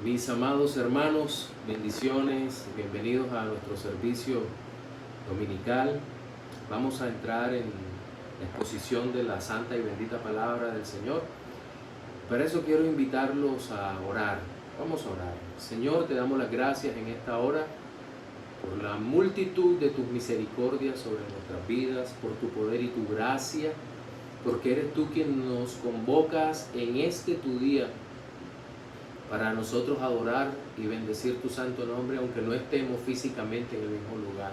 Mis amados hermanos, bendiciones, bienvenidos a nuestro servicio dominical. Vamos a entrar en la exposición de la santa y bendita palabra del Señor. Para eso quiero invitarlos a orar. Vamos a orar. Señor, te damos las gracias en esta hora por la multitud de tus misericordias sobre nuestras vidas, por tu poder y tu gracia, porque eres tú quien nos convocas en este tu día para nosotros adorar y bendecir tu santo nombre, aunque no estemos físicamente en el mismo lugar.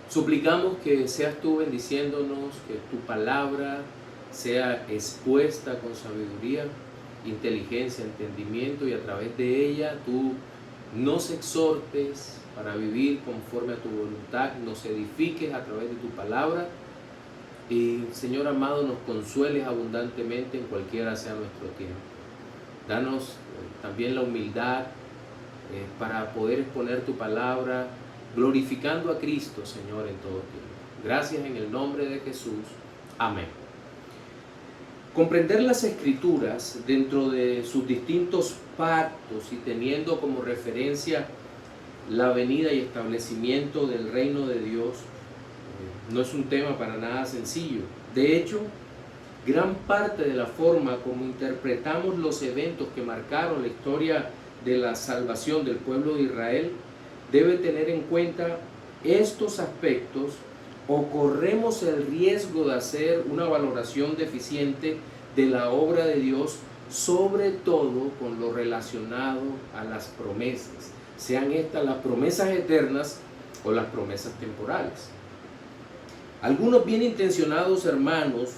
Suplicamos que seas tú bendiciéndonos, que tu palabra sea expuesta con sabiduría, inteligencia, entendimiento, y a través de ella tú nos exhortes para vivir conforme a tu voluntad, nos edifiques a través de tu palabra y, Señor amado, nos consueles abundantemente en cualquiera sea nuestro tiempo. Danos también la humildad para poder exponer tu palabra, glorificando a Cristo, Señor, en todo tiempo. Gracias en el nombre de Jesús. Amén. Comprender las Escrituras dentro de sus distintos pactos y teniendo como referencia la venida y establecimiento del reino de Dios no es un tema para nada sencillo. De hecho, gran parte de la forma como interpretamos los eventos que marcaron la historia de la salvación del pueblo de Israel debe tener en cuenta estos aspectos, o corremos el riesgo de hacer una valoración deficiente de la obra de Dios, sobre todo con lo relacionado a las promesas, sean estas las promesas eternas o las promesas temporales. Algunos bien intencionados hermanos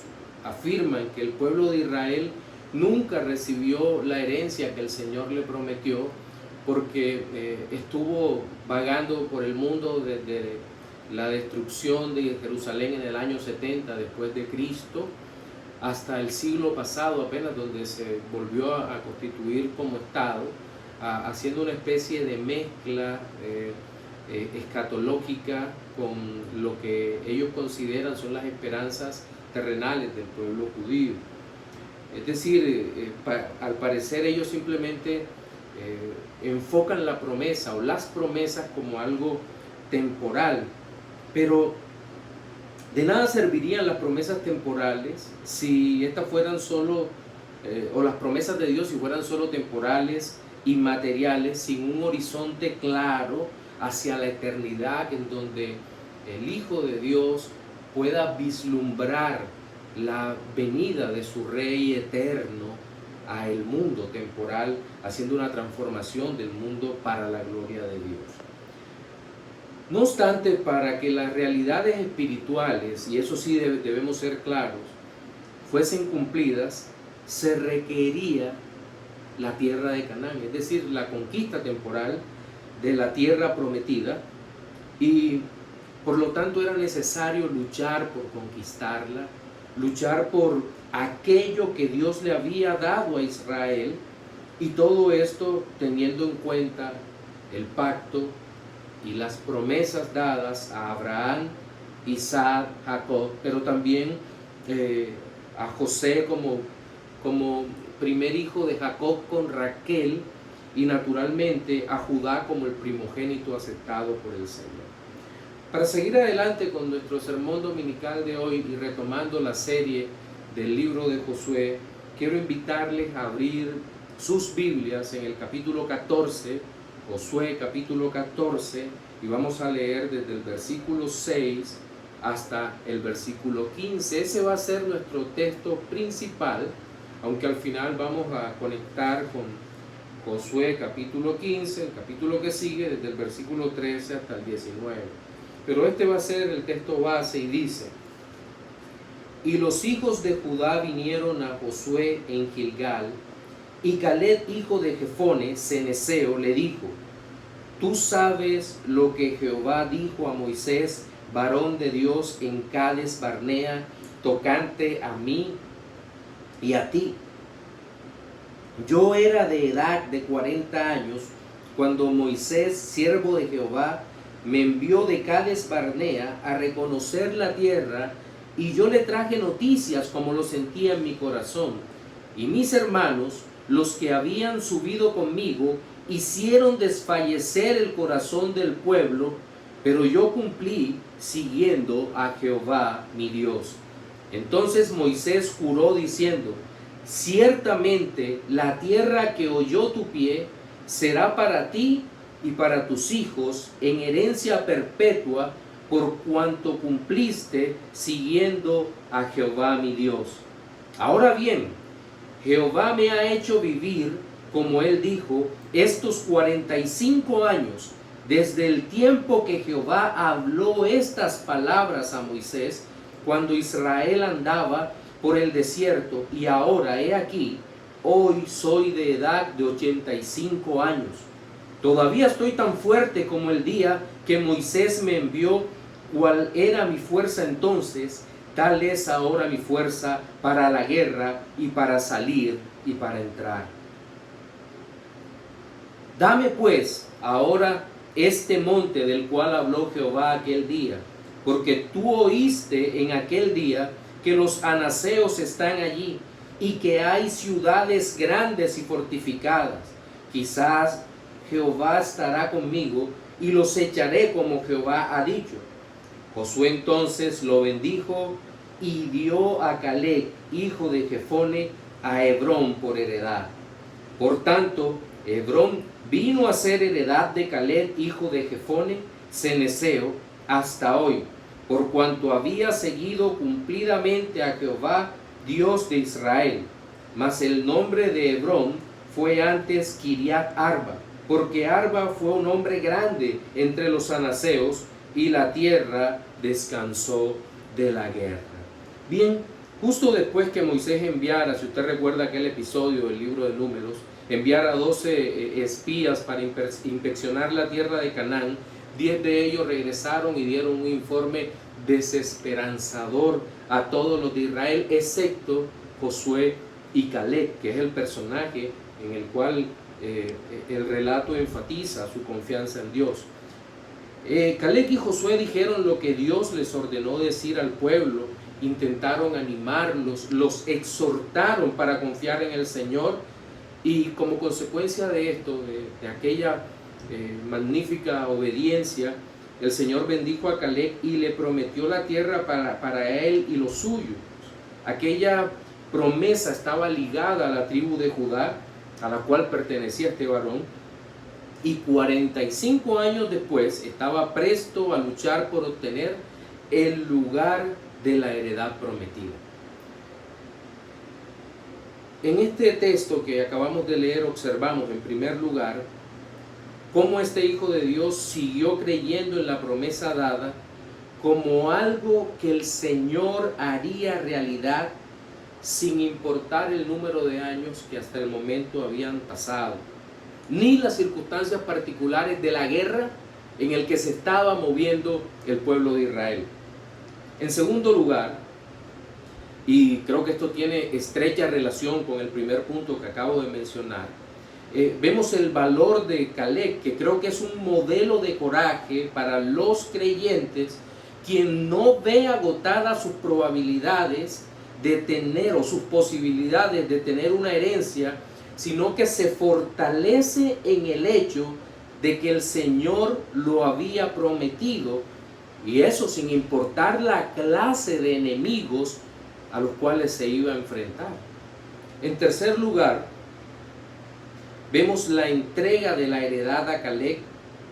afirman que el pueblo de Israel nunca recibió la herencia que el Señor le prometió, porque estuvo vagando por el mundo desde la destrucción de Jerusalén en el año 70 después de Cristo hasta el siglo pasado apenas, donde se volvió a constituir como Estado, haciendo una especie de mezcla escatológica con lo que ellos consideran son las esperanzas terrenales del pueblo judío. Es decir, al parecer ellos simplemente enfocan la promesa o las promesas como algo temporal, pero de nada servirían las promesas temporales si estas fueran solo, o las promesas de Dios si fueran solo temporales y materiales, sin un horizonte claro hacia la eternidad, en donde el Hijo de Dios pueda vislumbrar la venida de su Rey eterno a el mundo temporal, haciendo una transformación del mundo para la gloria de Dios. No obstante, para que las realidades espirituales, y eso sí debemos ser claros, fuesen cumplidas, se requería la tierra de Canaán, es decir, la conquista temporal de la tierra prometida, y por lo tanto era necesario luchar por conquistarla, luchar por aquello que Dios le había dado a Israel, y todo esto teniendo en cuenta el pacto y las promesas dadas a Abraham, Isaac, Jacob, pero también a José como primer hijo de Jacob con Raquel, y naturalmente a Judá como el primogénito aceptado por el Señor. Para seguir adelante con nuestro sermón dominical de hoy y retomando la serie del libro de Josué, quiero invitarles a abrir sus Biblias en el capítulo 14, Josué capítulo 14, y vamos a leer desde el versículo 6 hasta el versículo 15. Ese va a ser nuestro texto principal, aunque al final vamos a conectar con Josué capítulo 15, el capítulo que sigue, desde el versículo 13 hasta el 19. Pero este va a ser el texto base y dice: Y los hijos de Judá vinieron a Josué en Gilgal, y Caleb, hijo de Jefone, ceneseo, le dijo: Tú sabes lo que Jehová dijo a Moisés, varón de Dios, en Cades Barnea, tocante a mí y a ti. Yo era de edad de 40 años cuando Moisés, siervo de Jehová, me envió de Cades Barnea a reconocer la tierra, y yo le traje noticias como lo sentía en mi corazón. Y mis hermanos los que habían subido conmigo hicieron desfallecer el corazón del pueblo, pero yo cumplí siguiendo a Jehová mi Dios. Entonces Moisés juró diciendo: ciertamente la tierra que holló tu pie será para ti y para tus hijos en herencia perpetua, por cuanto cumpliste siguiendo a Jehová mi Dios. Ahora bien, Jehová me ha hecho vivir, como él dijo, estos 45 años, desde el tiempo que Jehová habló estas palabras a Moisés, cuando Israel andaba por el desierto, y ahora he aquí, hoy soy de edad de 85 años. Todavía estoy tan fuerte como el día que Moisés me envió. Cuál era mi fuerza entonces, tal es ahora mi fuerza para la guerra y para salir y para entrar. Dame pues ahora este monte del cual habló Jehová aquel día, porque tú oíste en aquel día que los anaseos están allí y que hay ciudades grandes y fortificadas. Quizás Jehová estará conmigo y los echaré como Jehová ha dicho. Josué entonces lo bendijo y dio a Caleb, hijo de Jefone, a Hebrón por heredad. Por tanto, Hebrón vino a ser heredad de Caleb, hijo de Jefone, cenezeo, hasta hoy, por cuanto había seguido cumplidamente a Jehová, Dios de Israel. Mas el nombre de Hebrón fue antes Kiriat Arba, porque Arba fue un hombre grande entre los anaseos, y la tierra descansó de la guerra. Bien, justo después que Moisés enviara, si usted recuerda aquel episodio del libro de Números, enviara 12 espías para inspeccionar la tierra de Canaán, 10 de ellos regresaron y dieron un informe desesperanzador a todos los de Israel, excepto Josué y Caleb, que es el personaje en el cual el relato enfatiza su confianza en Dios. Caleb y Josué dijeron lo que Dios les ordenó decir al pueblo, intentaron animarlos, los exhortaron para confiar en el Señor, y como consecuencia de esto, de aquella magnífica obediencia, el Señor bendijo a Caleb y le prometió la tierra para él y los suyos. Aquella promesa estaba ligada a la tribu de Judá, a la cual pertenecía este varón, y 45 años después estaba presto a luchar por obtener el lugar de la heredad prometida. En este texto que acabamos de leer observamos en primer lugar cómo este Hijo de Dios siguió creyendo en la promesa dada como algo que el Señor haría realidad sin importar el número de años que hasta el momento habían pasado, ni las circunstancias particulares de la guerra en el que se estaba moviendo el pueblo de Israel. En segundo lugar, y creo que esto tiene estrecha relación con el primer punto que acabo de mencionar, vemos el valor de Caleb, que creo que es un modelo de coraje para los creyentes, quien no ve agotadas sus probabilidades de tener, o sus posibilidades de tener una herencia, sino que se fortalece en el hecho de que el Señor lo había prometido, y eso sin importar la clase de enemigos a los cuales se iba a enfrentar. En tercer lugar, vemos la entrega de la heredad a Caleb,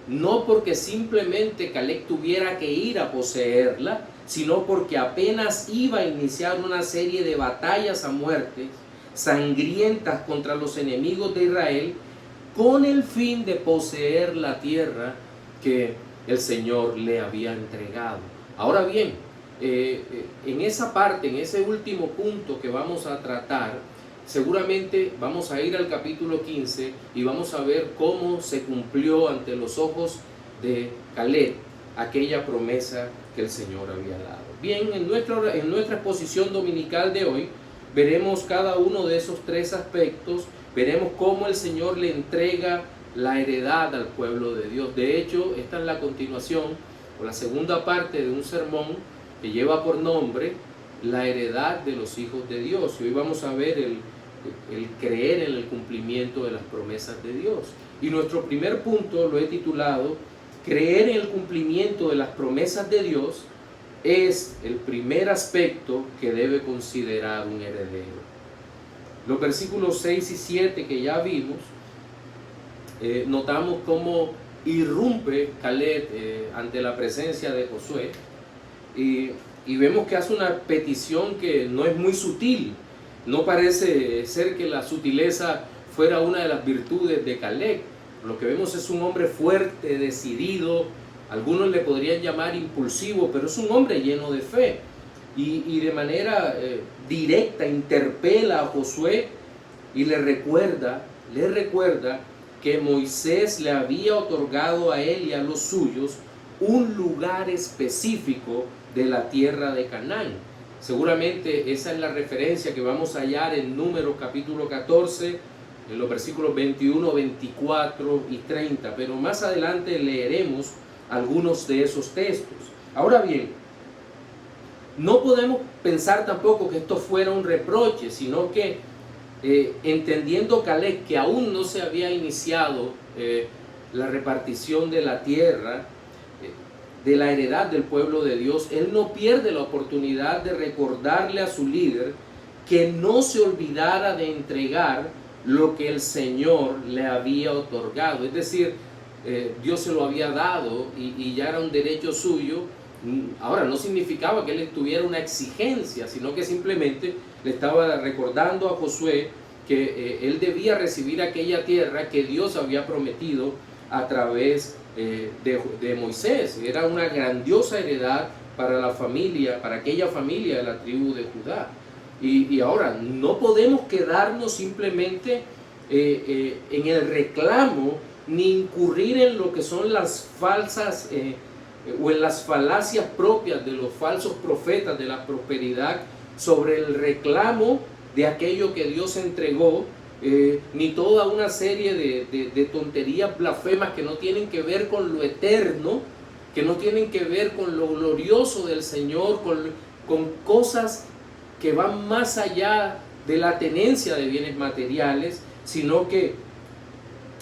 no porque simplemente Caleb tuviera que ir a poseerla, sino porque apenas iba a iniciar una serie de batallas a muerte sangrientas contra los enemigos de Israel, con el fin de poseer la tierra que el Señor le había entregado. Ahora bien, en esa parte, en ese último punto que vamos a tratar, seguramente vamos a ir al capítulo 15 y vamos a ver cómo se cumplió ante los ojos de Caleb aquella promesa que el Señor había dado. Bien, en nuestra exposición dominical de hoy veremos cada uno de esos tres aspectos, veremos cómo el Señor le entrega la heredad al pueblo de Dios. De hecho, esta es la continuación o la segunda parte de un sermón que lleva por nombre la heredad de los hijos de Dios. Y hoy vamos a ver el creer en el cumplimiento de las promesas de Dios. Y nuestro primer punto lo he titulado: creer en el cumplimiento de las promesas de Dios es el primer aspecto que debe considerar un heredero. Los versículos 6 y 7 que ya vimos, notamos cómo irrumpe Caleb ante la presencia de Josué, y vemos que hace una petición que no es muy sutil. No parece ser que la sutileza fuera una de las virtudes de Caleb. Lo que vemos es un hombre fuerte, decidido, algunos le podrían llamar impulsivo, pero es un hombre lleno de fe, y de manera directa interpela a Josué y le recuerda que Moisés le había otorgado a él y a los suyos un lugar específico de la tierra de Canaán. Seguramente esa es la referencia que vamos a hallar en Números capítulo 14, en los versículos 21, 24 y 30, pero más adelante leeremos algunos de esos textos. Ahora bien, no podemos pensar tampoco que esto fuera un reproche, sino que entendiendo Caleb que aún no se había iniciado la repartición de la tierra, de la heredad del pueblo de Dios, él no pierde la oportunidad de recordarle a su líder que no se olvidara de entregar lo que el Señor le había otorgado. Es decir, Dios se lo había dado y ya era un derecho suyo. Ahora, no significaba que él tuviera una exigencia, sino que simplemente le estaba recordando a Josué que él debía recibir aquella tierra que Dios había prometido a través de Moisés. Era una grandiosa heredad para la familia, para aquella familia de la tribu de Judá. Y ahora, no podemos quedarnos simplemente en el reclamo, ni incurrir en lo que son las falsas o en las falacias propias de los falsos profetas de la prosperidad sobre el reclamo de aquello que Dios entregó, ni toda una serie de tonterías blasfemas que no tienen que ver con lo eterno, que no tienen que ver con lo glorioso del Señor, con cosas que van más allá de la tenencia de bienes materiales, sino que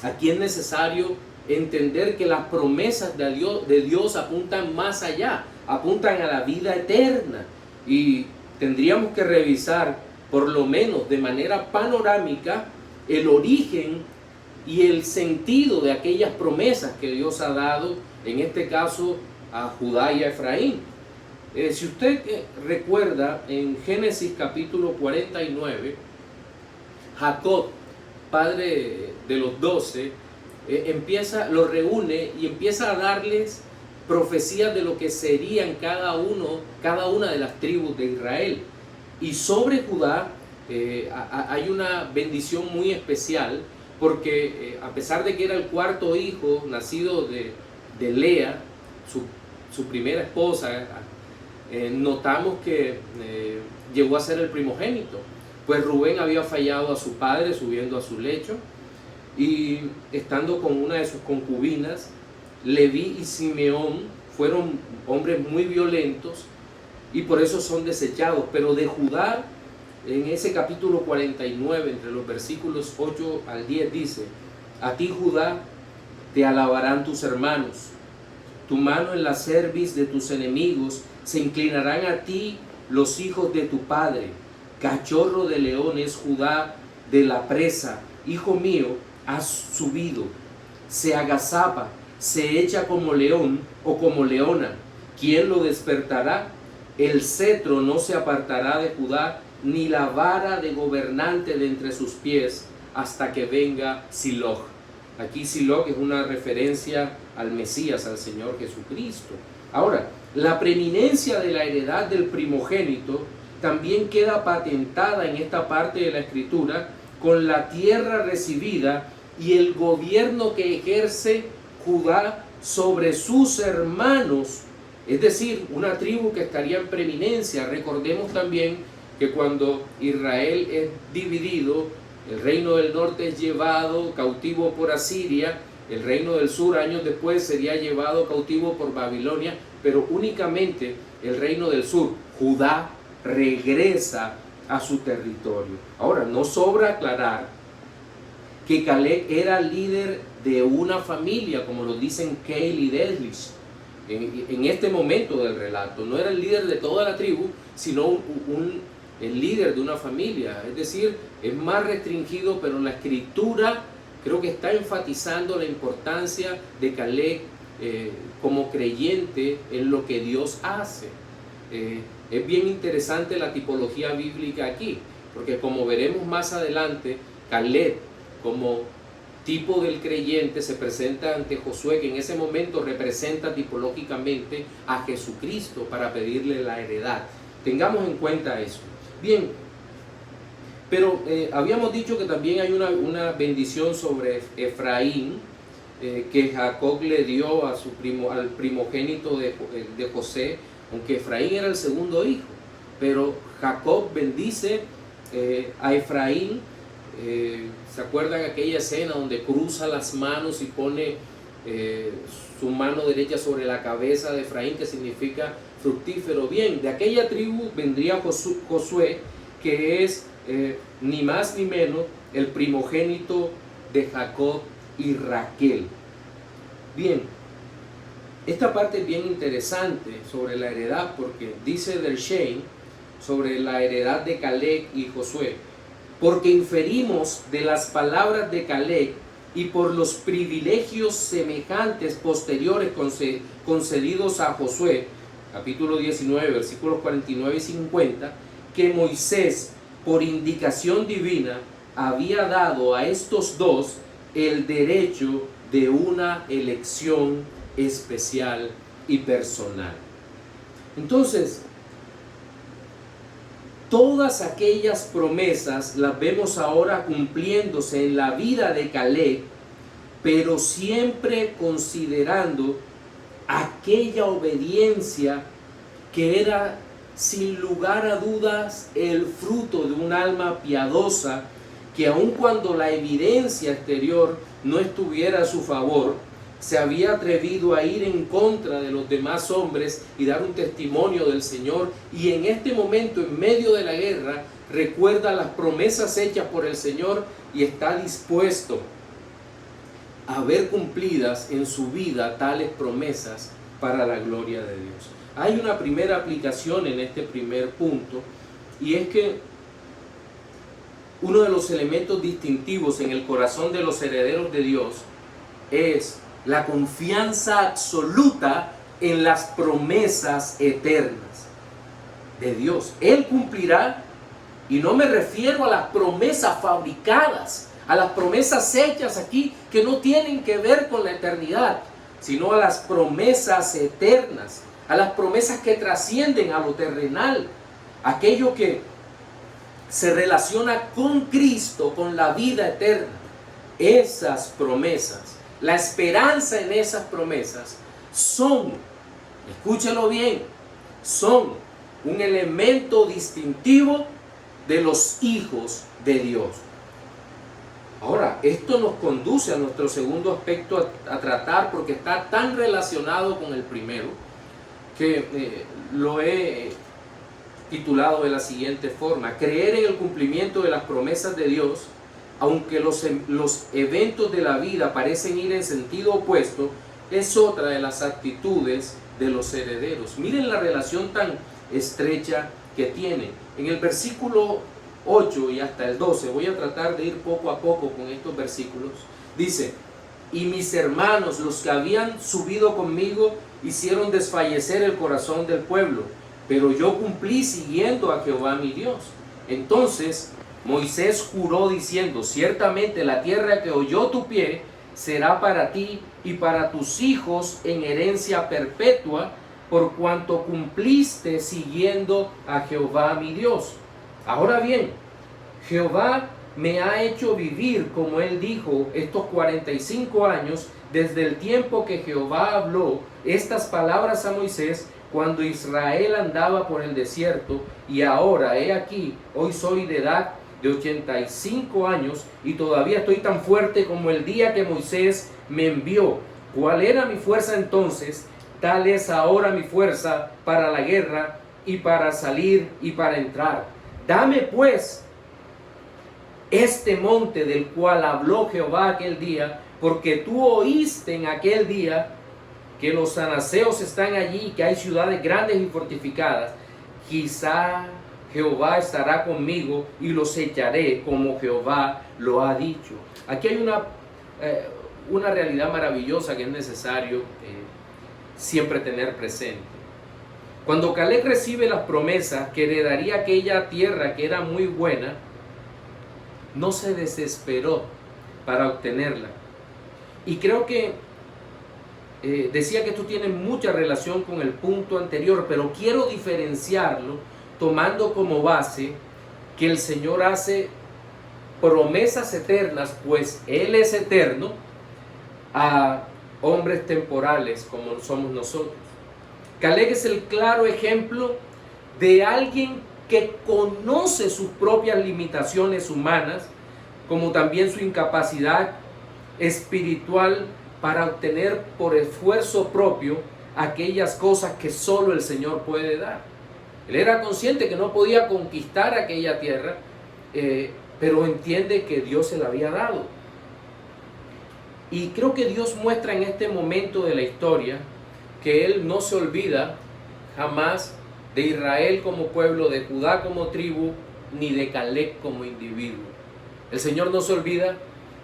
aquí es necesario entender que las promesas de Dios apuntan más allá, apuntan a la vida eterna, y tendríamos que revisar por lo menos de manera panorámica el origen y el sentido de aquellas promesas que Dios ha dado, en este caso a Judá y a Efraín. Si usted recuerda, en Génesis capítulo 49, Jacob, padre de los 12, los reúne y empieza a darles profecías de lo que serían cada una de las tribus de Israel. Y sobre Judá hay una bendición muy especial, porque a pesar de que era el cuarto hijo nacido de Lea, su primera esposa, notamos que llegó a ser el primogénito, pues Rubén había fallado a su padre subiendo a su lecho, y estando con una de sus concubinas, Leví y Simeón fueron hombres muy violentos y por eso son desechados. Pero de Judá, en ese capítulo 49, entre los versículos 8 al 10, dice: a ti, Judá, te alabarán tus hermanos, tu mano en la cerviz de tus enemigos, se inclinarán a ti los hijos de tu padre. Cachorro de león es Judá de la presa, hijo mío, has subido, se agazapa, se echa como león o como leona. ¿Quién lo despertará? El cetro no se apartará de Judá, ni la vara de gobernante de entre sus pies, hasta que venga Siloh. Aquí Siloh es una referencia al Mesías, al Señor Jesucristo. Ahora, la preeminencia de la heredad del primogénito también queda patentada en esta parte de la Escritura, con la tierra recibida y el gobierno que ejerce Judá sobre sus hermanos, es decir, una tribu que estaría en preeminencia. Recordemos también que cuando Israel es dividido, el reino del norte es llevado cautivo por Asiria, el reino del sur años después sería llevado cautivo por Babilonia, pero únicamente el reino del sur, Judá, regresa a su territorio. Ahora, no sobra aclarar que Caleb era líder de una familia, como lo dicen Cale y Deadlich en este momento del relato. No era el líder de toda la tribu, sino el líder de una familia. Es decir, es más restringido, pero la escritura creo que está enfatizando la importancia de Caleb como creyente en lo que Dios hace. Es bien interesante la tipología bíblica aquí, porque como veremos más adelante, Caleb como tipo del creyente se presenta ante Josué, que en ese momento representa tipológicamente a Jesucristo para pedirle la heredad. Tengamos en cuenta eso. Bien, pero habíamos dicho que también hay una bendición sobre Efraín, que Jacob le dio a al primogénito de José, aunque Efraín era el segundo hijo, pero Jacob bendice a Efraín. ¿Se acuerdan aquella escena donde cruza las manos y pone su mano derecha sobre la cabeza de Efraín, que significa fructífero? Bien, de aquella tribu vendría Josué, que es ni más ni menos el primogénito de Jacob y Raquel. Bien, esta parte es bien interesante sobre la heredad, porque dice Dersheim sobre la heredad de Caleb y Josué: porque inferimos de las palabras de Caleb y por los privilegios semejantes posteriores concedidos a Josué, capítulo 19, versículos 49 y 50, que Moisés, por indicación divina, había dado a estos dos el derecho de una elección especial y personal. Entonces, todas aquellas promesas las vemos ahora cumpliéndose en la vida de Caleb, pero siempre considerando aquella obediencia que era sin lugar a dudas el fruto de un alma piadosa, que aun cuando la evidencia exterior no estuviera a su favor, se había atrevido a ir en contra de los demás hombres y dar un testimonio del Señor, y en este momento, en medio de la guerra, recuerda las promesas hechas por el Señor y está dispuesto a ver cumplidas en su vida tales promesas para la gloria de Dios. Hay una primera aplicación en este primer punto, y es que uno de los elementos distintivos en el corazón de los herederos de Dios es la confianza absoluta en las promesas eternas de Dios. Él cumplirá, y no me refiero a las promesas fabricadas, a las promesas hechas aquí que no tienen que ver con la eternidad, sino a las promesas eternas, a las promesas que trascienden a lo terrenal, aquello que se relaciona con Cristo, con la vida eterna. Esas promesas, la esperanza en esas promesas son, escúchelo bien, son un elemento distintivo de los hijos de Dios. Ahora, esto nos conduce a nuestro segundo aspecto a tratar, porque está tan relacionado con el primero, que lo he titulado de la siguiente forma: creer en el cumplimiento de las promesas de Dios, aunque los eventos de la vida parecen ir en sentido opuesto, es otra de las actitudes de los herederos. Miren la relación tan estrecha que tienen. En el versículo 8 y hasta el 12, voy a tratar de ir poco a poco con estos versículos. Dice: y mis hermanos, los que habían subido conmigo, hicieron desfallecer el corazón del pueblo, pero yo cumplí siguiendo a Jehová mi Dios. Entonces Moisés juró diciendo: ciertamente la tierra que holló tu pie será para ti y para tus hijos en herencia perpetua, por cuanto cumpliste siguiendo a Jehová mi Dios. Ahora bien, Jehová me ha hecho vivir, como él dijo, estos 45 años, desde el tiempo que Jehová habló estas palabras a Moisés, cuando Israel andaba por el desierto, y ahora, he aquí, hoy soy de edad de 85 años, y todavía estoy tan fuerte como el día que Moisés me envió. ¿Cuál era mi fuerza entonces? Tal es ahora mi fuerza para la guerra, y para salir y para entrar. Dame pues este monte del cual habló Jehová aquel día, porque tú oíste en aquel día que los anaseos están allí, que hay ciudades grandes y fortificadas. Quizá Jehová estará conmigo y los echaré como Jehová lo ha dicho. Aquí hay una realidad maravillosa que es necesario siempre tener presente. Cuando Caleb recibe las promesas que heredaría aquella tierra que era muy buena, no se desesperó para obtenerla. Y creo que decía que esto tiene mucha relación con el punto anterior, pero quiero diferenciarlo tomando como base que el Señor hace promesas eternas, pues Él es eterno, a hombres temporales como somos nosotros. Caleb es el claro ejemplo de alguien que conoce sus propias limitaciones humanas, como también su incapacidad espiritual para obtener por esfuerzo propio aquellas cosas que solo el Señor puede dar. Él era consciente que no podía conquistar aquella tierra, pero entiende que Dios se la había dado. Y creo que Dios muestra en este momento de la historia que Él no se olvida jamás de Israel como pueblo, de Judá como tribu, ni de Caleb como individuo. El Señor no se olvida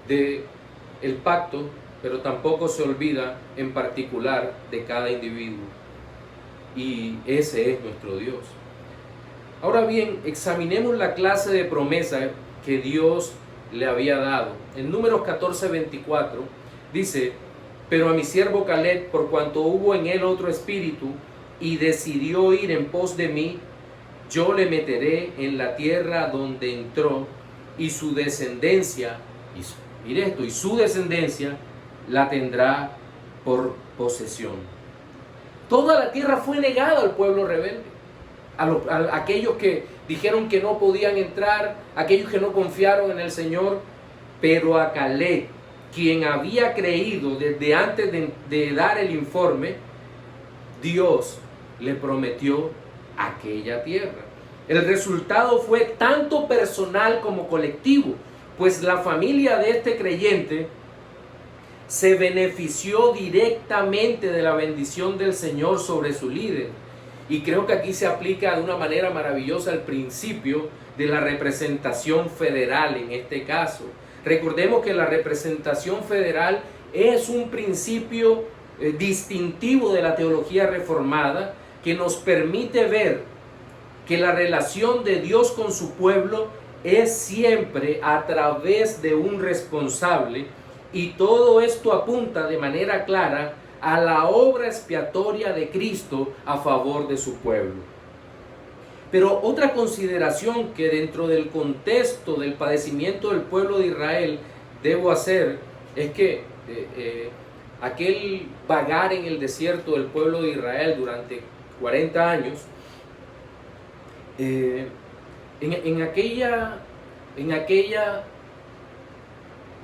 del pacto, pero tampoco se olvida en particular de cada individuo. Y ese es nuestro Dios. Ahora bien, examinemos la clase de promesa que Dios le había dado. En Números 14:24 dice: pero a mi siervo Caleb, por cuanto hubo en él otro espíritu, y decidió ir en pos de mí, yo le meteré en la tierra donde entró, y su descendencia, y su descendencia la tendrá por posesión. Toda la tierra fue negada al pueblo rebelde, a aquellos que dijeron que no podían entrar, aquellos que no confiaron en el Señor, pero a Caleb, quien había creído desde antes de dar el informe, Dios le prometió aquella tierra. El resultado fue tanto personal como colectivo, pues la familia de este creyente se benefició directamente de la bendición del Señor sobre su líder. Y creo que aquí se aplica de una manera maravillosa el principio de la representación federal en este caso. Recordemos que la representación federal es un principio distintivo de la teología reformada que nos permite ver que la relación de Dios con su pueblo es siempre a través de un responsable, y todo esto apunta de manera clara a la obra expiatoria de Cristo a favor de su pueblo. Pero otra consideración que dentro del contexto del padecimiento del pueblo de Israel debo hacer es que aquel vagar en el desierto del pueblo de Israel durante 40 años, en aquella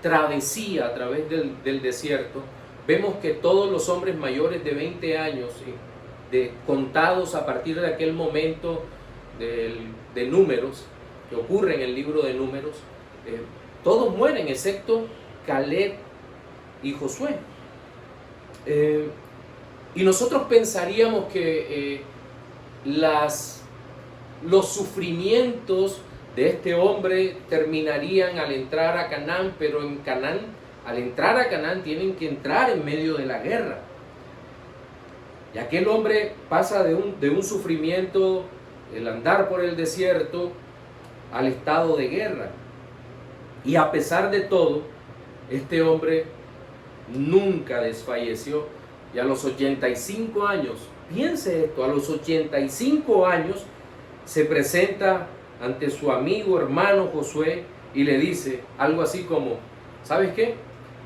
travesía a través del desierto, vemos que todos los hombres mayores de 20 años, contados a partir de aquel momento de Números, que ocurre en el libro de Números, todos mueren excepto Caleb y Josué. Y nosotros pensaríamos que los sufrimientos de este hombre terminarían al entrar a Canaán, pero en Canaán, al entrar a Canaán, tienen que entrar en medio de la guerra. Y aquel hombre pasa de un sufrimiento, el andar por el desierto, al estado de guerra. Y a pesar de todo, este hombre nunca desfalleció. Y a los 85 años, piense esto, a los 85 años se presenta ante su amigo, hermano Josué, y le dice algo así como: ¿sabes qué?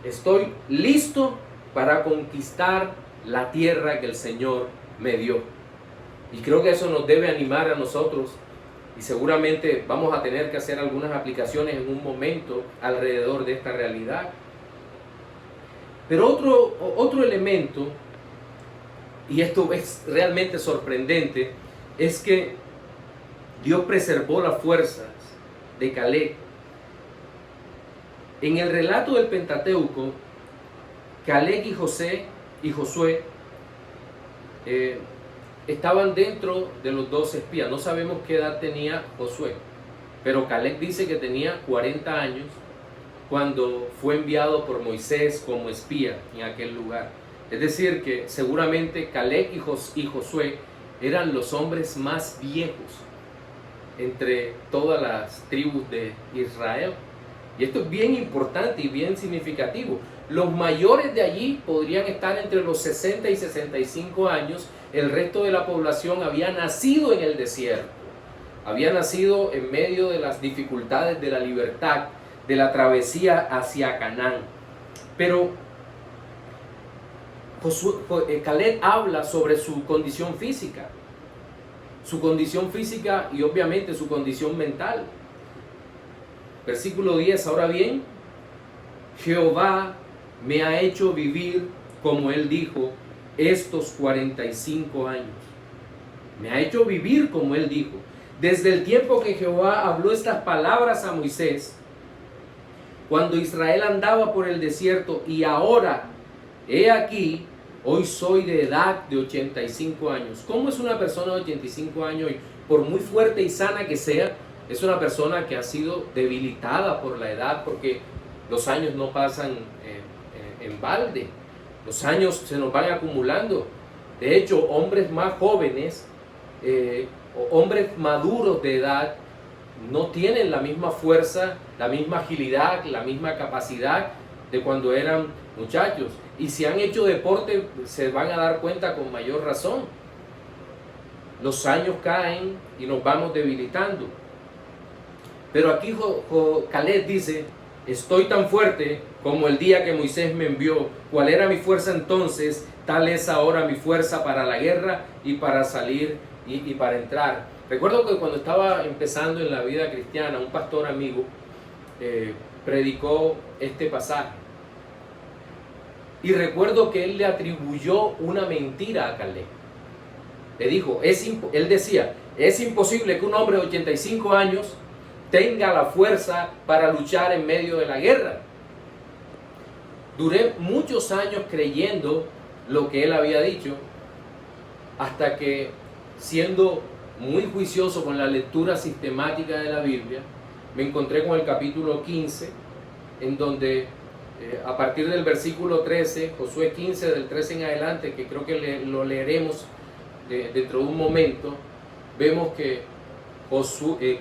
Estoy listo para conquistar la tierra que el Señor me dio. Y creo que eso nos debe animar a nosotros, y seguramente vamos a tener que hacer algunas aplicaciones en un momento alrededor de esta realidad. Pero otro elemento, y esto es realmente sorprendente, es que Dios preservó las fuerzas de Caleb. En el relato del Pentateuco, Caleb y Josué estaban dentro de los 12 espías. No sabemos qué edad tenía Josué, pero Caleb dice que tenía 40 años cuando fue enviado por Moisés como espía en aquel lugar. Es decir, que seguramente Caleb y Josué eran los hombres más viejos entre todas las tribus de Israel. Y esto es bien importante y bien significativo. Los mayores de allí podrían estar entre los 60 y 65 años. El resto de la población había nacido en el desierto. Había nacido en medio de las dificultades de la libertad, de la travesía hacia Canaán. Pero Caleb habla sobre su condición física. Su condición física y obviamente su condición mental. Versículo 10, ahora bien, Jehová me ha hecho vivir, como él dijo, estos 45 años. Me ha hecho vivir como él dijo. Desde el tiempo que Jehová habló estas palabras a Moisés, cuando Israel andaba por el desierto, y ahora, he aquí, hoy soy de edad de 85 años. ¿Cómo es una persona de 85 años? Por muy fuerte y sana que sea, es una persona que ha sido debilitada por la edad, porque los años no pasan en balde. Los años se nos van acumulando. De hecho, hombres más jóvenes, hombres maduros de edad, no tienen la misma fuerza, la misma agilidad, la misma capacidad de cuando eran muchachos. Y si han hecho deporte, se van a dar cuenta con mayor razón. Los años caen y nos vamos debilitando. Pero aquí Caleb dice, estoy tan fuerte como el día que Moisés me envió. ¿Cuál era mi fuerza entonces? Tal es ahora mi fuerza para la guerra y para salir y para entrar. Recuerdo que cuando estaba empezando en la vida cristiana, un pastor amigo predicó este pasaje. Y recuerdo que él le atribuyó una mentira a Caleb. Le dijo, él decía, es imposible que un hombre de 85 años tenga la fuerza para luchar en medio de la guerra. Duré muchos años creyendo lo que él había dicho, hasta que, siendo muy juicioso con la lectura sistemática de la Biblia, me encontré con el capítulo 15, en donde a partir del versículo 13, Josué 15, del 13 en adelante, que creo que lo leeremos dentro de un momento, vemos que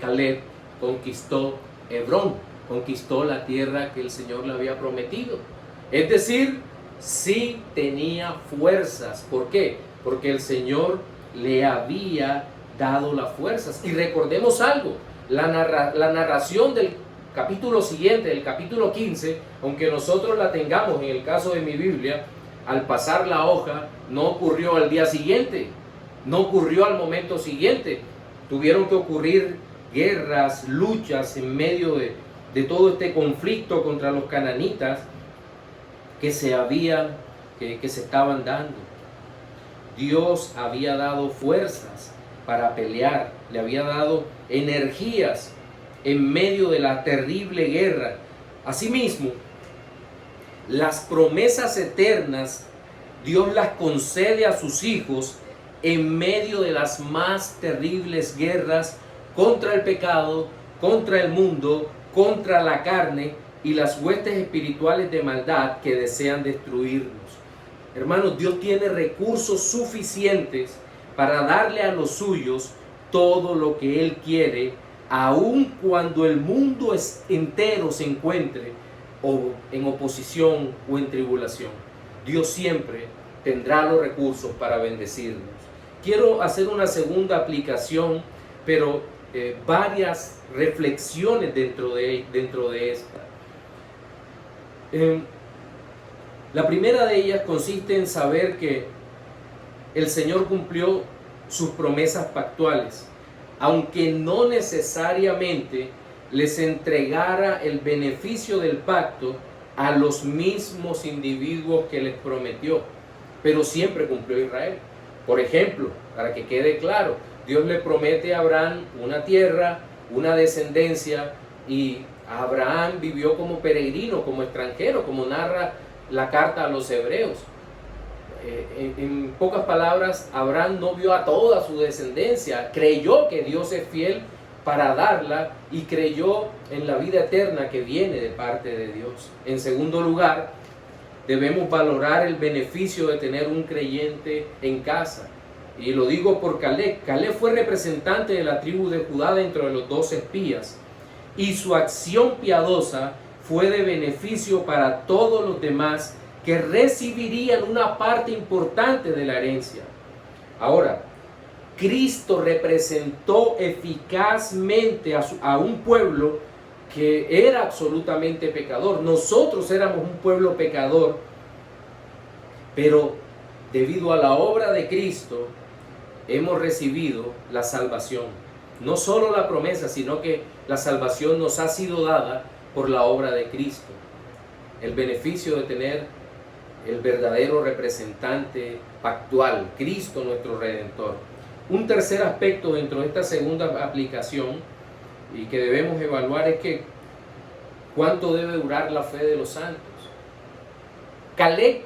Caleb conquistó Hebrón, conquistó la tierra que el Señor le había prometido. Es decir, sí tenía fuerzas. ¿Por qué? Porque el Señor le había dado las fuerzas. Y recordemos algo, la narración del capítulo siguiente, el capítulo 15, aunque nosotros la tengamos en el caso de mi Biblia, al pasar la hoja, no ocurrió al día siguiente, no ocurrió al momento siguiente. Tuvieron que ocurrir guerras, luchas en medio de todo este conflicto contra los cananitas que se estaban dando. Dios había dado fuerzas para pelear, le había dado energías en medio de la terrible guerra. Asimismo, las promesas eternas Dios las concede a sus hijos en medio de las más terribles guerras contra el pecado, contra el mundo, contra la carne y las huestes espirituales de maldad que desean destruirnos. Hermanos, Dios tiene recursos suficientes para darle a los suyos todo lo que Él quiere, aun cuando el mundo entero se encuentre en oposición o en tribulación. Dios siempre tendrá los recursos para bendecirnos. Quiero hacer una segunda aplicación, pero varias reflexiones dentro de esta. La primera de ellas consiste en saber que el Señor cumplió sus promesas pactuales, aunque no necesariamente les entregara el beneficio del pacto a los mismos individuos que les prometió, pero siempre cumplió Israel. Por ejemplo, para que quede claro, Dios le promete a Abraham una tierra, una descendencia, y Abraham vivió como peregrino, como extranjero, como narra la carta a los hebreos. En pocas palabras, Abraham no vio a toda su descendencia, creyó que Dios es fiel para darla y creyó en la vida eterna que viene de parte de Dios. En segundo lugar, debemos valorar el beneficio de tener un creyente en casa. Y lo digo por Caleb. Caleb fue representante de la tribu de Judá dentro de los 12 espías, y su acción piadosa fue de beneficio para todos los demás que recibirían una parte importante de la herencia. Ahora, Cristo representó eficazmente a un pueblo que era absolutamente pecador. Nosotros éramos un pueblo pecador, pero debido a la obra de Cristo hemos recibido la salvación. No solo la promesa, sino que la salvación nos ha sido dada por la obra de Cristo. El beneficio de tener el verdadero representante pactual, Cristo nuestro Redentor. Un tercer aspecto dentro de esta segunda aplicación y que debemos evaluar es que cuánto debe durar la fe de los santos. Caleb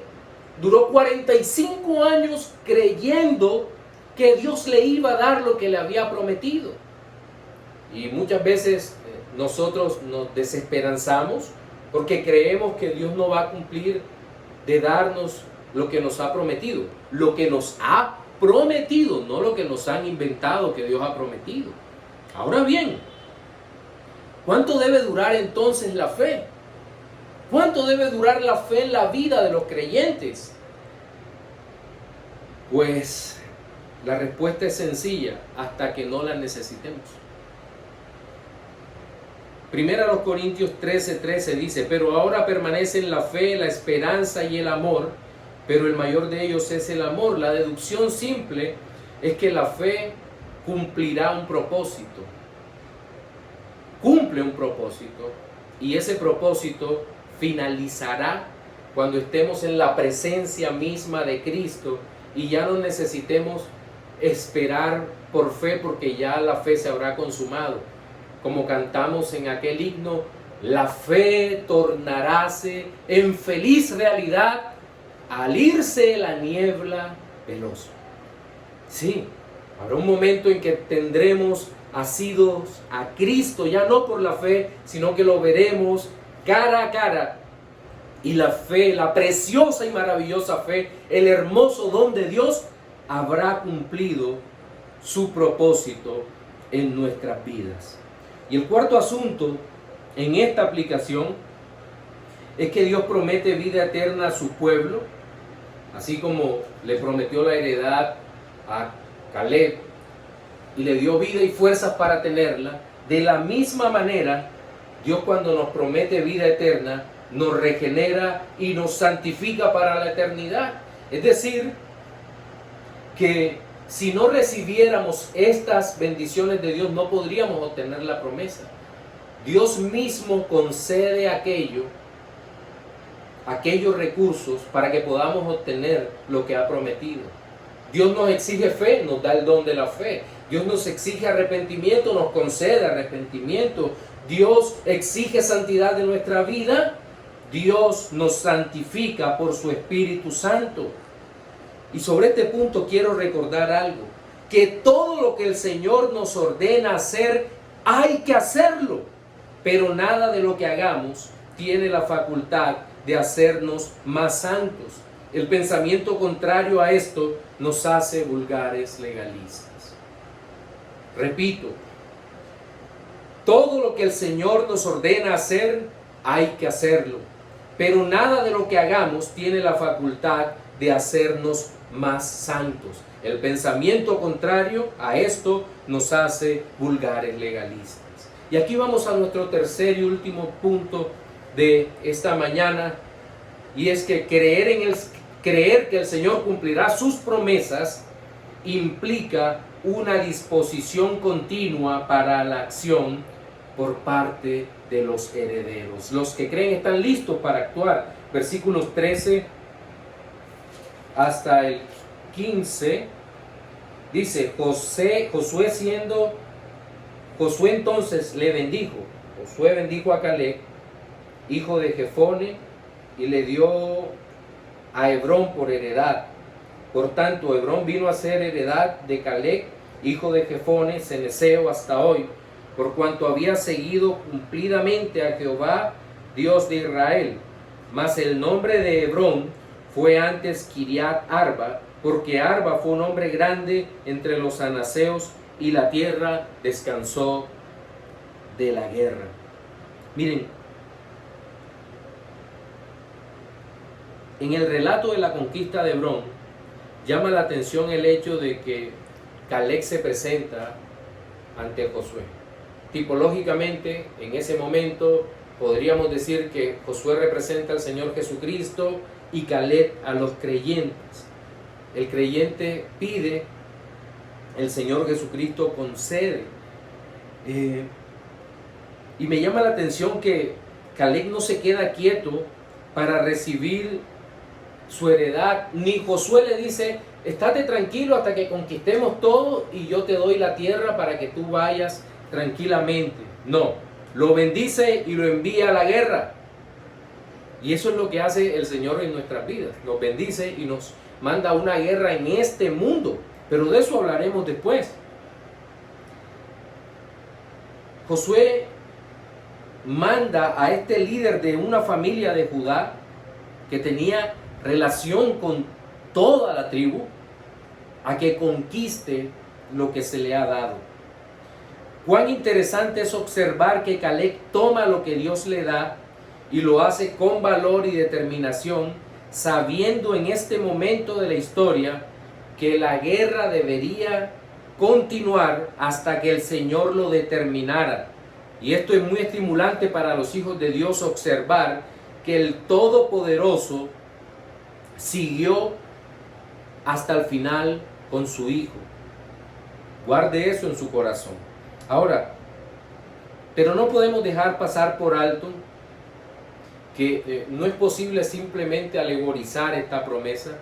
duró 45 años creyendo que Dios le iba a dar lo que le había prometido. Y muchas veces nosotros nos desesperanzamos porque creemos que Dios no va a cumplir de darnos lo que nos ha prometido. Lo que nos ha prometido, no lo que nos han inventado que Dios ha prometido. Ahora bien, ¿cuánto debe durar entonces la fe? ¿Cuánto debe durar la fe en la vida de los creyentes? Pues la respuesta es sencilla: hasta que no la necesitemos. Primera a los Corintios 13:13 dice: pero ahora permanecen la fe, la esperanza y el amor, pero el mayor de ellos es el amor. La deducción simple es que la fe cumplirá un propósito. Cumple un propósito, y ese propósito finalizará cuando estemos en la presencia misma de Cristo y ya no necesitemos esperar por fe, porque ya la fe se habrá consumado. Como cantamos en aquel himno: la fe tornaráse en feliz realidad al irse la niebla veloz. Sí, habrá un momento en que tendremos asidos a Cristo, ya no por la fe, sino que lo veremos cara a cara. Y la fe, la preciosa y maravillosa fe, el hermoso don de Dios, habrá cumplido su propósito en nuestras vidas. Y el cuarto asunto en esta aplicación es que Dios promete vida eterna a su pueblo, así como le prometió la heredad a Caleb y le dio vida y fuerzas para tenerla. De la misma manera, Dios, cuando nos promete vida eterna, nos regenera y nos santifica para la eternidad. Es decir, que si no recibiéramos estas bendiciones de Dios, no podríamos obtener la promesa. Dios mismo concede aquellos recursos para que podamos obtener lo que ha prometido. Dios nos exige fe, nos da el don de la fe. Dios nos exige arrepentimiento, nos concede arrepentimiento. Dios exige santidad de nuestra vida. Dios nos santifica por su Espíritu Santo. Y sobre este punto quiero recordar algo: que todo lo que el Señor nos ordena hacer, hay que hacerlo. Pero nada de lo que hagamos tiene la facultad de hacernos más santos. El pensamiento contrario a esto nos hace vulgares legalistas. Repito, todo lo que el Señor nos ordena hacer, hay que hacerlo. Pero nada de lo que hagamos tiene la facultad de hacernos más santos. El pensamiento contrario a esto nos hace vulgares legalistas. Y aquí vamos a nuestro tercer y último punto de esta mañana, y es que creer que el Señor cumplirá sus promesas implica una disposición continua para la acción por parte de los herederos. Los que creen están listos para actuar. Versículos 13 hasta el 15 Dice, Josué entonces le bendijo. Josué bendijo a Caleb, hijo de Jefone, y le dio a Hebrón por heredad. Por tanto, Hebrón vino a ser heredad de Caleb, hijo de Jefone, cenezeo, hasta hoy, por cuanto había seguido cumplidamente a Jehová, Dios de Israel. Mas el nombre de Hebrón fue antes Kiriat Arba, porque Arba fue un hombre grande entre los anaseos, y la tierra descansó de la guerra. Miren, en el relato de la conquista de Hebrón, llama la atención el hecho de que Caleb se presenta ante Josué. Tipológicamente, en ese momento, podríamos decir que Josué representa al Señor Jesucristo y Caleb a los creyentes. El creyente pide, el Señor Jesucristo concede. Y me llama la atención que Caleb no se queda quieto para recibir su heredad, ni Josué le dice, estate tranquilo hasta que conquistemos todo y yo te doy la tierra para que tú vayas tranquilamente. No, lo bendice y lo envía a la guerra. Y eso es lo que hace el Señor en nuestras vidas. Nos bendice y nos manda a una guerra en este mundo. Pero de eso hablaremos después. Josué manda a este líder de una familia de Judá que tenía relación con toda la tribu a que conquiste lo que se le ha dado. Cuán interesante es observar que Caleb toma lo que Dios le da y lo hace con valor y determinación, sabiendo en este momento de la historia que la guerra debería continuar hasta que el Señor lo determinara. Y esto es muy estimulante para los hijos de Dios, observar que el Todopoderoso siguió hasta el final con su Hijo. Guarde eso en su corazón. Ahora, pero no podemos dejar pasar por alto que no es posible simplemente alegorizar esta promesa,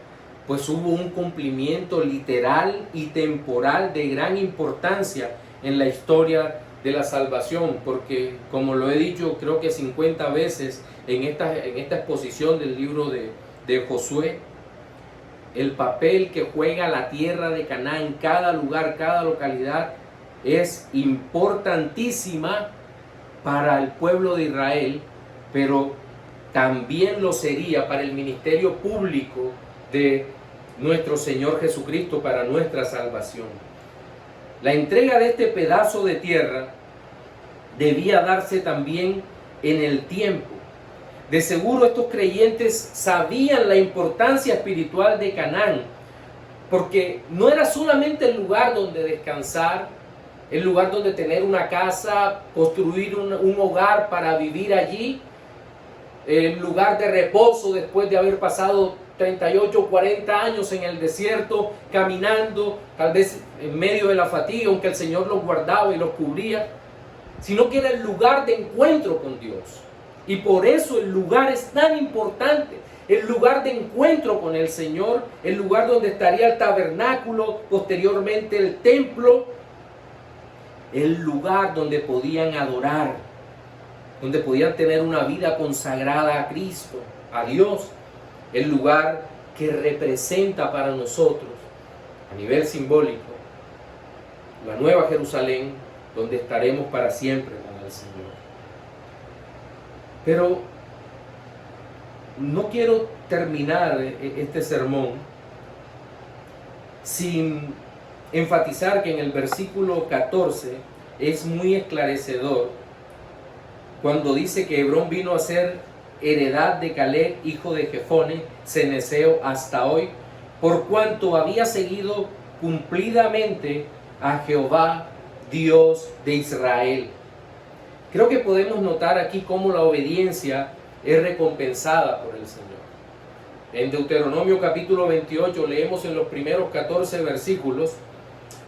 pues hubo un cumplimiento literal y temporal de gran importancia en la historia de la salvación, porque como lo he dicho creo que 50 veces en esta exposición del libro de Josué, el papel que juega la tierra de Canaán, cada lugar, cada localidad, es importantísima para el pueblo de Israel, pero también lo sería para el ministerio público de nuestro Señor Jesucristo, para nuestra salvación. La entrega de este pedazo de tierra debía darse también en el tiempo. De seguro estos creyentes sabían la importancia espiritual de Canaán, porque no era solamente el lugar donde descansar, el lugar donde tener una casa, construir un hogar para vivir allí, el lugar de reposo después de haber pasado 38 o 40 años en el desierto, caminando, tal vez en medio de la fatiga, aunque el Señor los guardaba y los cubría, sino que era el lugar de encuentro con Dios. Y por eso el lugar es tan importante, el lugar de encuentro con el Señor, el lugar donde estaría el tabernáculo, posteriormente el templo, el lugar donde podían adorar, donde podían tener una vida consagrada a Cristo, a Dios, el lugar que representa para nosotros, a nivel simbólico, la Nueva Jerusalén, donde estaremos para siempre con el Señor. Pero no quiero terminar este sermón sin enfatizar que en el versículo 14 es muy esclarecedor cuando dice que Hebrón vino a ser heredad de Caleb, hijo de Jefone, cenezeo, hasta hoy, por cuanto había seguido cumplidamente a Jehová, Dios de Israel. Creo que podemos notar aquí cómo la obediencia es recompensada por el Señor. En Deuteronomio capítulo 28 leemos en los primeros 14 versículos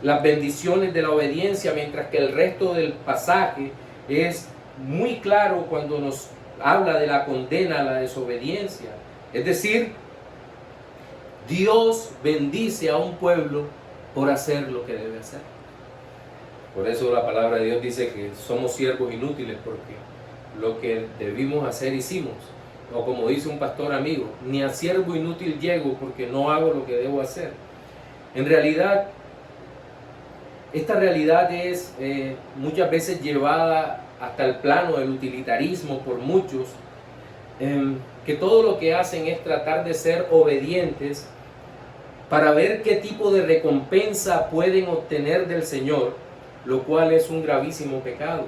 las bendiciones de la obediencia, mientras que el resto del pasaje es muy claro cuando nos habla de la condena a la desobediencia. Es decir, Dios bendice a un pueblo por hacer lo que debe hacer. Por eso la palabra de Dios dice que somos siervos inútiles, porque lo que debimos hacer hicimos. O como dice un pastor amigo, ni a siervo inútil llego porque no hago lo que debo hacer. En realidad, esta realidad es muchas veces llevada hasta el plano del utilitarismo por muchos, que todo lo que hacen es tratar de ser obedientes para ver qué tipo de recompensa pueden obtener del Señor, lo cual es un gravísimo pecado.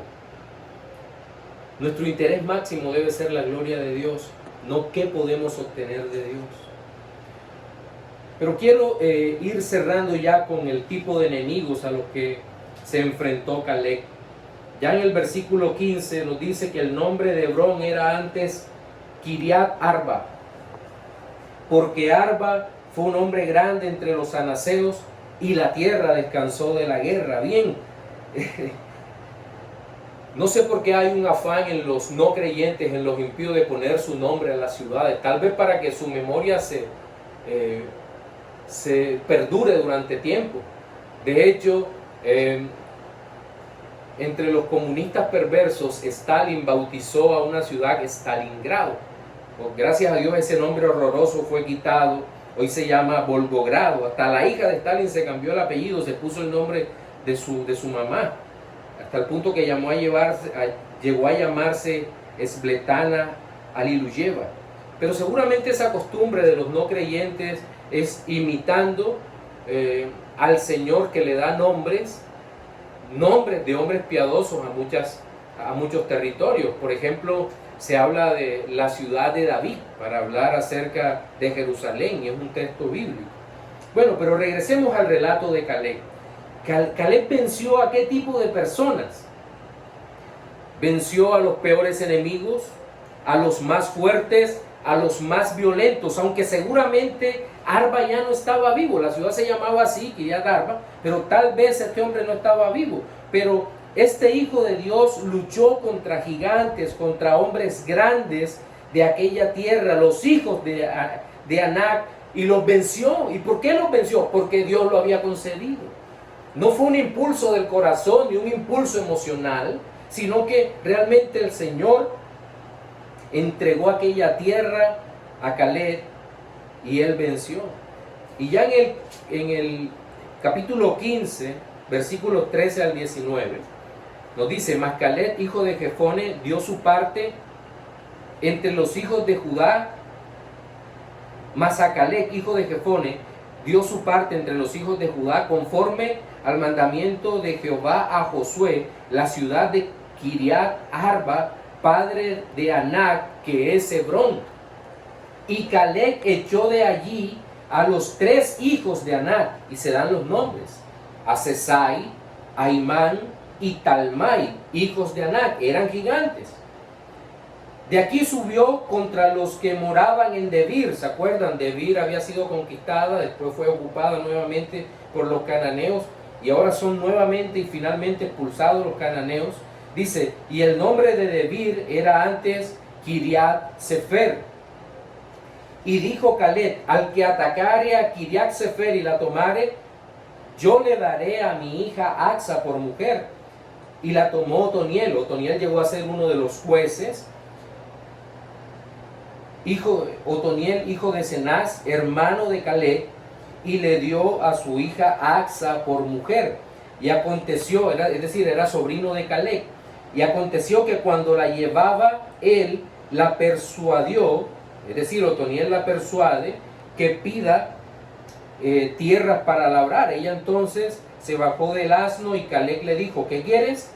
Nuestro interés máximo debe ser la gloria de Dios, no qué podemos obtener de Dios. Pero quiero ir cerrando ya con el tipo de enemigos a los que se enfrentó Caleb. Ya en el versículo 15 nos dice que el nombre de Hebrón era antes Kiriat Arba, porque Arba fue un hombre grande entre los anaseos y la tierra descansó de la guerra. Bien, no sé por qué hay un afán en los no creyentes, en los impíos, de poner su nombre a las ciudades, tal vez para que su memoria se perdure durante tiempo. De hecho, entre los comunistas perversos, Stalin bautizó a una ciudad Stalingrado. Pues gracias a Dios ese nombre horroroso fue quitado, hoy se llama Volgogrado. Hasta la hija de Stalin se cambió el apellido, se puso el nombre de su mamá, hasta el punto que llegó a llamarse Svetana Aliluyeva. Pero seguramente esa costumbre de los no creyentes es imitando al Señor, que le da nombres de hombres piadosos a muchos territorios. Por ejemplo, se habla de la ciudad de David para hablar acerca de Jerusalén, y es un texto bíblico. Bueno, pero regresemos al relato de Caleb. Caleb venció a qué tipo de personas. Venció a los peores enemigos, a los más fuertes, a los más violentos, aunque seguramente Arba ya no estaba vivo. La ciudad se llamaba así, Kiriat Arba, pero tal vez este hombre no estaba vivo. Pero este hijo de Dios luchó contra gigantes, contra hombres grandes de aquella tierra, los hijos de Anac, y los venció. ¿Y por qué los venció? Porque Dios lo había concedido. No fue un impulso del corazón ni un impulso emocional, sino que realmente el Señor entregó aquella tierra a Caleb y él venció. Y ya en el capítulo 15, versículos 13 al 19, nos dice: mas Caleb, hijo de Jefone, dio su parte entre los hijos de Judá. Mas a Caleb, hijo de Jefone, dio su parte entre los hijos de Judá conforme al mandamiento de Jehová a Josué, la ciudad de Kiriat Arba, padre de Anac, que es Hebrón. Y Caleb echó de allí a los 3 hijos de Anac, y se dan los nombres: a Sesai, a Imán y Talmai, hijos de Anac, eran gigantes. De aquí subió contra los que moraban en Debir. ¿Se acuerdan? Debir había sido conquistada, después fue ocupada nuevamente por los cananeos, y ahora son nuevamente y finalmente expulsados los cananeos. Dice: y el nombre de Debir era antes Kiriat Sefer. Y dijo Caleb: al que atacare a Kiriat Sefer y la tomare, yo le daré a mi hija Axa por mujer. Y la tomó Otoniel. Otoniel llegó a ser uno de los jueces. Otoniel, hijo de Cenaz, hermano de Caleb, y le dio a su hija Axa por mujer. Y aconteció, era sobrino de Caleb. Y aconteció que cuando la llevaba, él la persuadió, es decir, Otoniel la persuade, que pida tierras para labrar. Ella entonces se bajó del asno y Caleb le dijo: ¿qué quieres?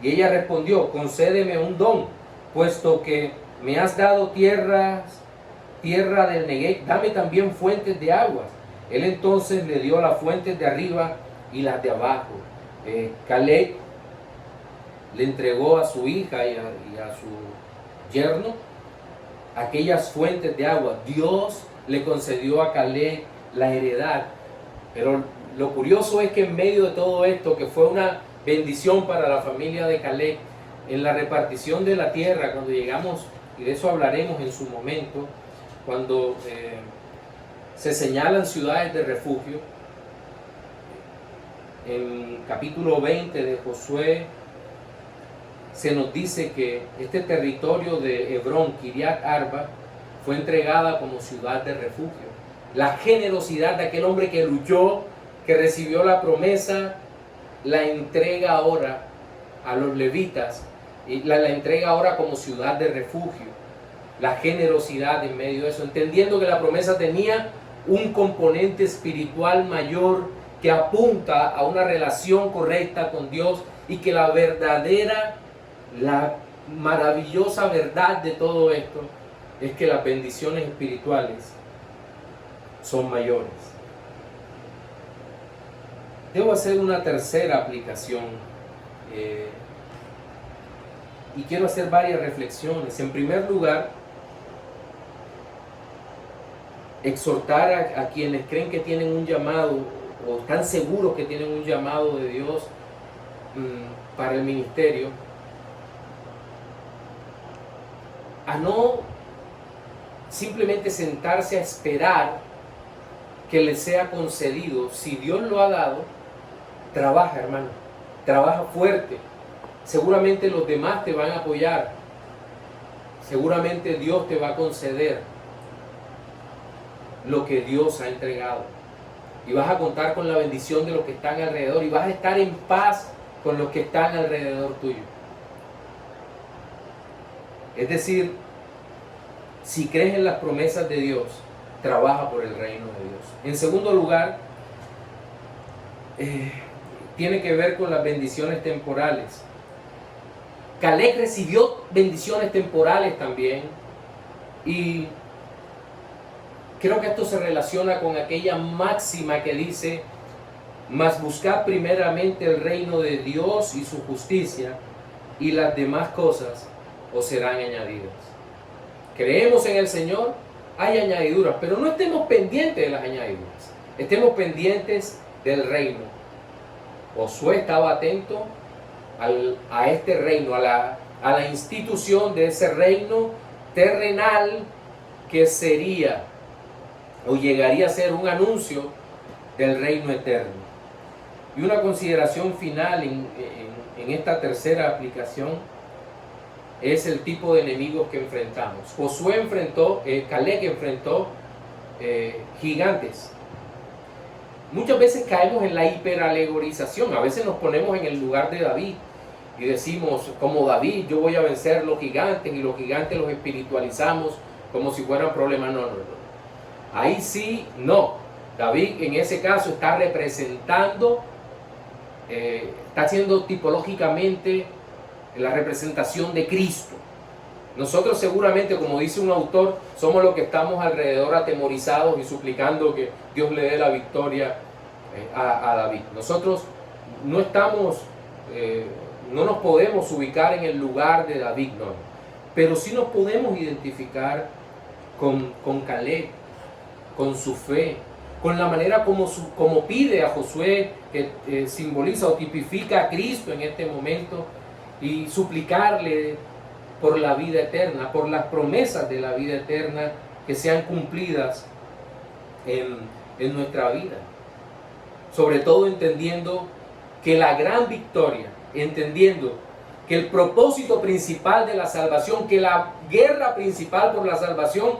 Y ella respondió: concédeme un don, puesto que me has dado tierra del Negev, dame también fuentes de aguas. Él entonces le dio las fuentes de arriba y las de abajo. Caleb le entregó a su hija y a su yerno aquellas fuentes de agua. Dios le concedió a Caleb la heredad. Pero lo curioso es que en medio de todo esto, que fue una bendición para la familia de Caleb, en la repartición de la tierra, cuando llegamos, y de eso hablaremos en su momento, cuando se señalan ciudades de refugio, en capítulo 20 de Josué, se nos dice que este territorio de Hebrón, Kiriat Arba, fue entregada como ciudad de refugio. La generosidad de aquel hombre que luchó, que recibió la promesa, la entrega ahora a los levitas, y la entrega ahora como ciudad de refugio. La generosidad en medio de eso, entendiendo que la promesa tenía un componente espiritual mayor que apunta a una relación correcta con Dios, y que la verdadera, la maravillosa verdad de todo esto es que las bendiciones espirituales son mayores. Debo hacer una tercera aplicación y quiero hacer varias reflexiones. En primer lugar, exhortar a quienes creen que tienen un llamado o están seguros que tienen un llamado de Dios para el ministerio, a no simplemente sentarse a esperar que les sea concedido. Si Dios lo ha dado, trabaja, hermano, trabaja fuerte. Seguramente los demás te van a apoyar, seguramente Dios te va a conceder lo que Dios ha entregado, y vas a contar con la bendición de los que están alrededor, y vas a estar en paz con los que están alrededor tuyo. Es decir, si crees en las promesas de Dios, trabaja por el reino de Dios. En segundo lugar, tiene que ver con las bendiciones temporales. Caleb recibió bendiciones temporales también, y creo que esto se relaciona con aquella máxima que dice: mas buscad primeramente el reino de Dios y su justicia, y las demás cosas os serán añadidas. Creemos en el Señor, hay añadiduras, pero no estemos pendientes de las añadiduras, estemos pendientes del reino. Josué estaba atento a este reino, a la institución de ese reino terrenal que sería o llegaría a ser un anuncio del reino eterno. Y una consideración final en esta tercera aplicación es el tipo de enemigos que enfrentamos. Caleb enfrentó gigantes. Muchas veces caemos en la hiperalegorización. A veces nos ponemos en el lugar de David y decimos, como David, yo voy a vencer los gigantes, y los gigantes los espiritualizamos como si fueran problemas. No. Ahí sí, no. David en ese caso está representando, está haciendo tipológicamente la representación de Cristo. Nosotros seguramente, como dice un autor, somos los que estamos alrededor atemorizados y suplicando que Dios le dé la victoria a David. Nosotros no estamos, no nos podemos ubicar en el lugar de David, no. Pero sí nos podemos identificar con Caleb, con su fe, con la manera como pide a Josué, que simboliza o tipifica a Cristo en este momento, y suplicarle por la vida eterna, por las promesas de la vida eterna que sean cumplidas en nuestra vida. Sobre todo entendiendo que la gran victoria, entendiendo que el propósito principal de la salvación, que la guerra principal por la salvación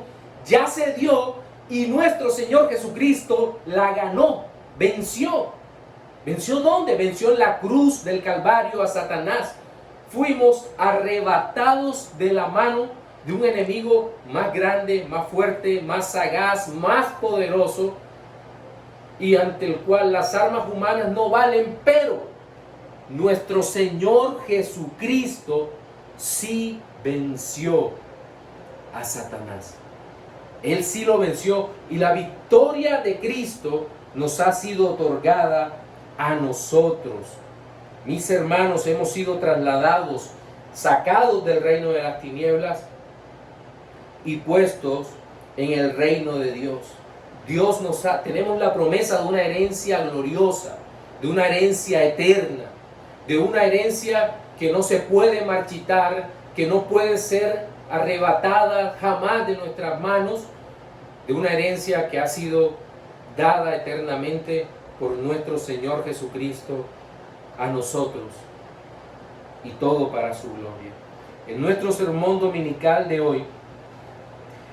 ya se dio, y nuestro Señor Jesucristo la ganó, venció. ¿Venció dónde? Venció en la cruz del Calvario a Satanás. Fuimos arrebatados de la mano de un enemigo más grande, más fuerte, más sagaz, más poderoso, y ante el cual las armas humanas no valen, pero nuestro Señor Jesucristo sí venció a Satanás. Él sí lo venció, y la victoria de Cristo nos ha sido otorgada a nosotros. Mis hermanos, hemos sido trasladados, sacados del reino de las tinieblas y puestos en el reino de Dios. Tenemos la promesa de una herencia gloriosa, de una herencia eterna, de una herencia que no se puede marchitar, que no puede ser arrebatada jamás de nuestras manos, de una herencia que ha sido dada eternamente por nuestro Señor Jesucristo a nosotros, y todo para su gloria. En nuestro sermón dominical de hoy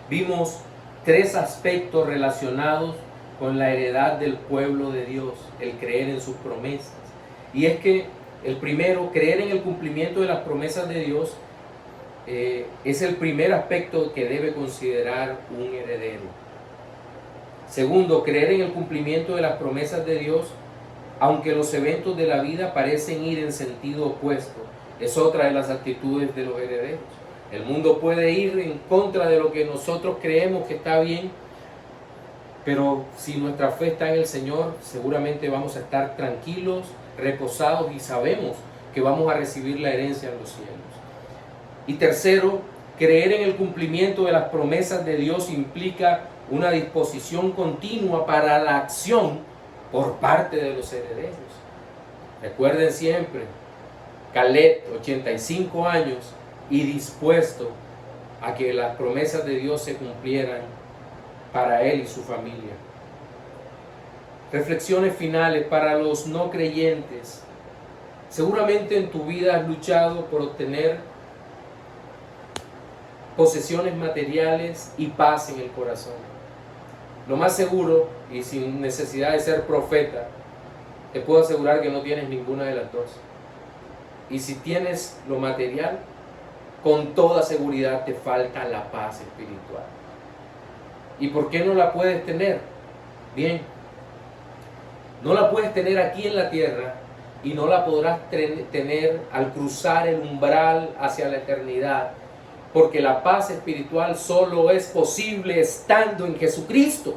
vimos 3 aspectos relacionados con la heredad del pueblo de Dios, el creer en sus promesas. Y es que el primero, creer en el cumplimiento de las promesas de Dios, es el primer aspecto que debe considerar un heredero. Segundo, creer en el cumplimiento de las promesas de Dios, aunque los eventos de la vida parecen ir en sentido opuesto, es otra de las actitudes de los herederos. El mundo puede ir en contra de lo que nosotros creemos que está bien, pero si nuestra fe está en el Señor, seguramente vamos a estar tranquilos, reposados, y sabemos que vamos a recibir la herencia en los cielos. Y tercero, creer en el cumplimiento de las promesas de Dios implica una disposición continua para la acción por parte de los herederos. Recuerden siempre, Caleb, 85 años, y dispuesto a que las promesas de Dios se cumplieran para él y su familia. Reflexiones finales para los no creyentes. Seguramente en tu vida has luchado por obtener posesiones materiales y paz en el corazón. Lo más seguro, y sin necesidad de ser profeta, te puedo asegurar que no tienes ninguna de las dos. Y si tienes lo material, con toda seguridad te falta la paz espiritual. ¿Y por qué no la puedes tener? Bien, no la puedes tener aquí en la tierra y no la podrás tener al cruzar el umbral hacia la eternidad, porque la paz espiritual solo es posible estando en Jesucristo.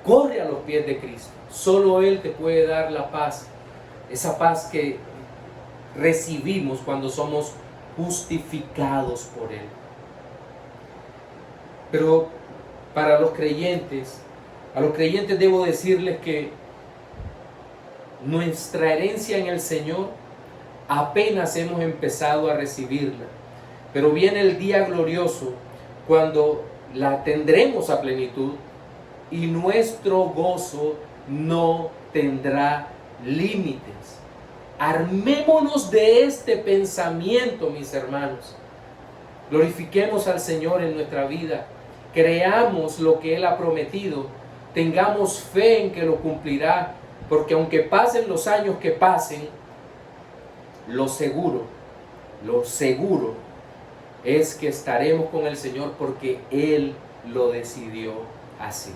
Corre a los pies de Cristo. Solo Él te puede dar la paz, esa paz que recibimos cuando somos justificados por Él. Pero para los creyentes, a los creyentes debo decirles que nuestra herencia en el Señor apenas hemos empezado a recibirla, pero viene el día glorioso cuando la tendremos a plenitud y nuestro gozo no tendrá límites. Armémonos de este pensamiento, mis hermanos. Glorifiquemos al Señor en nuestra vida, creamos lo que Él ha prometido, tengamos fe en que lo cumplirá, porque aunque pasen los años que pasen, lo seguro es que estaremos con el Señor porque Él lo decidió así.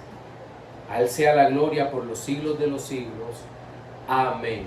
A Él sea la gloria por los siglos de los siglos. Amén.